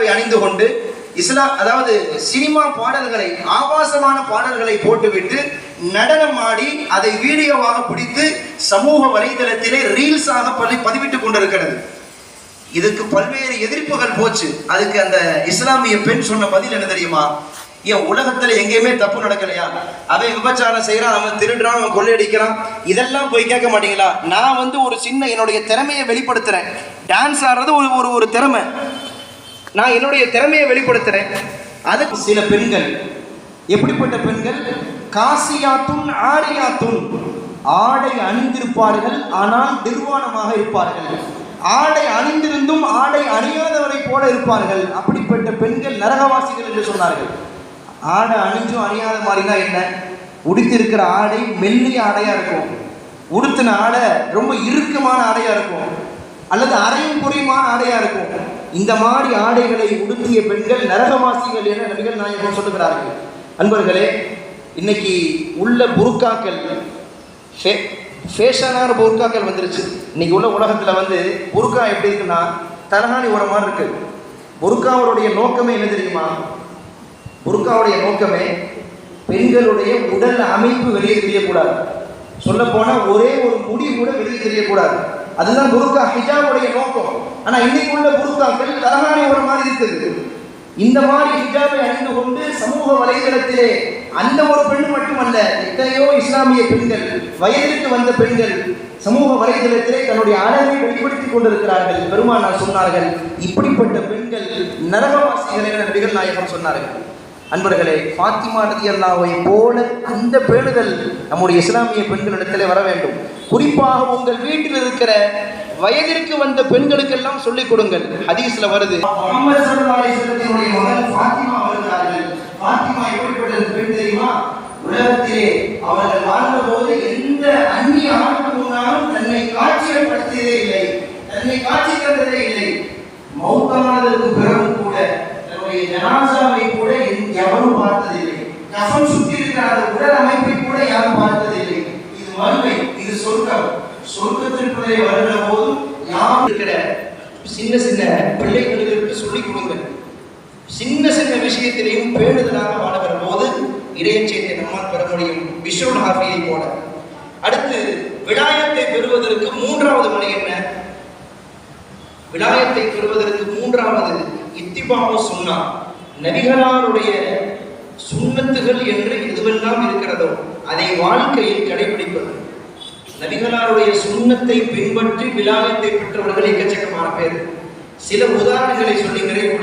ஹிஜாபை அணிந்து கொண்டு அதாவது சினிமா பாடல்களை, ஆபாசமான பாடல்களை போட்டுவிட்டு நடனம் ஆடி அதை வீடியோவாக பிடித்து சமூக வலைதளத்திலே ரீல்ஸாக பதிவிட்டுக் கொண்டிருக்கிறது. இதுக்கு பல்வேறு எதிர்ப்புகள் போச்சு. அதுக்கு அந்த இஸ்லாமிய பெண் சொன்ன பதில் என்ன தெரியுமா? ஏன் உலகத்துல எங்கேயுமே தப்பு நடக்கலையா? அவன் விபச்சாரம் செய்யறான், அவன் திருடுறான், அவன் கொள்ளையடிக்கிறான், இதெல்லாம் போய் கேட்க மாட்டீங்களா? நான் ஒரு சின்ன என்னுடைய திறமையை வெளிப்படுத்துறேன். டான்ஸ் ஆடுறது ஒரு திறமை. நான் என்னுடைய திறமையை வெளிப்படுத்துறேன். அதுக்கு சில பெண்கள், எப்படிப்பட்ட பெண்கள்? காசியாத்துன் ஆரியாத்துன், ஆடை அணிந்திருப்பார்கள் ஆனால் நிர்வாணமாக இருப்பார்கள். ஆடை அணிந்திருந்தும் ஆடை அணியாதவரை போல இருப்பார்கள். அப்படிப்பட்ட பெண்கள் நரகவாசிகள் என்று சொன்னார்கள். ஆடை அணிஞ்சும் அணியாத மாதிரினா என்ன? உடுத்திருக்கிற ஆடை மெல்லிய ஆடையா இருக்கும், உடுத்தின ஆடை ரொம்ப இறுக்கமான ஆடையா இருக்கும், அல்லது அரையும் குறையுமான ஆடையா இருக்கும். இந்த மாதிரி ஆடைகளை உடுத்திய பெண்கள் நரகவாசிகள் என நபிகள் நாயகம் சொல்லுகிறார்கள். அன்பர்களே, இன்னைக்கு உள்ள புர்காக்கள், ஃபேஷனான புர்காக்கள் வந்துருச்சு. இன்னைக்கு உள்ள உலகத்தில் புர்கா எப்படி இருக்குன்னா தலகாணி ஒரு மாதிரி இருக்கு. புர்காவுடைய நோக்கமே என்ன தெரியுமா? புர்காவுடைய நோக்கமே பெண்களுடைய உடல் அமைப்பு வெளியே தெரியக்கூடாது. சொல்ல போனா ஒரே ஒரு முடி கூட வெளியே தெரியக்கூடாது. அதுதான் புர்கா, ஹிஜாபுடைய நோக்கம். ஆனா இன்னைக்கு உள்ள புர்காக்கள் தலகாணி ஒரு மாதிரி இருக்குது. இந்த மாதிரி ஹிஜாபை அணிந்து கொண்டு சமூக வலைதளத்திலே அந்த ஒரு பெண் மட்டுமல்ல, எத்தனையோ இஸ்லாமிய பெண்கள், வயதிற்கு வந்த பெண்கள் சமூக வலைதளத்திலே தன்னுடைய அழகை வெளிப்படுத்திக் கொண்டிருக்கிறார்கள். பெருமானார் சொன்னார்கள், இப்படிப்பட்ட பெண்கள் நரகவாசிகள் என நபிகள் நாயகம் சொன்னார்கள். அன்பர்களே, ஃபாத்திமா ரலியல்லாஹு போல அந்த பேணுதல் நம்முடைய இஸ்லாமிய பெண்களிடத்திலே வர வேண்டும். குறிப்பாக உங்கள் வீட்டில் இருக்கிற வயதிற்கு வந்த பெண்களுக்கெல்லாம் சொல்லிக் கொடுங்கள். ஹதீஸ்ல வருது, முஹம்மது ஸல்லல்லாஹு அலைஹி வஸல்லமுடைய மகள் ஃபாத்திமா வருகிறார்கள். ஃபாத்திமா எப்படிப்பட்ட பெண் தெரியுமா? உலகத்திலே அவர்கள் வாழ்ந்தபோது எந்த அந்நிய ஆணுக்கு முன்னாலும் தன்னை காட்சிப்படுத்தியதே இல்லை, தன்னை காட்சி தந்ததே இல்லை. மௌத்தானதற்கு பிறகு கூட தன்னுடைய ஜனாசாவை கூட எவரும் பார்த்ததில்லை. கஃன் சுற்றி இருக்கிற அந்த உடல் அமைப்பை கூட யாரும் பார்த்ததில்லை. இது மறுமை, இது சொர்க்கம். சொர்க்கத்திற்குள்ளே வருகிற போது யாரும் இருக்கிற சின்ன சின்ன பிள்ளைகளுக்கு சொல்லிக் கொடுங்க. சின்ன சின்ன விஷயத்திலையும் பேணுதலாக வாழுகிற போது இறையச்சையை நம்மால் பெற முடியும், பிஷ்ருல் ஹாஃபியை போல. அடுத்து, விலாயத்தை பெறுவதற்கு மூன்றாவது வழி என்ன? விலாயத்தை பெறுவதற்கு மூன்றாவது இத்திபாவு சுன்னா. நபிகளாருடைய சுன்னத்துகள் என்று எதுவெல்லாம் இருக்கிறதோ அதை வாழ்க்கையில் கடைபிடிப்பது. நபிகளாருடைய சுன்னத்தை பின்பற்றி விலாயத்தை பெற்றவர்கள் எக்கச்சக்கமான பேர். சில உதாரணங்களை சொல்லி நிறைவு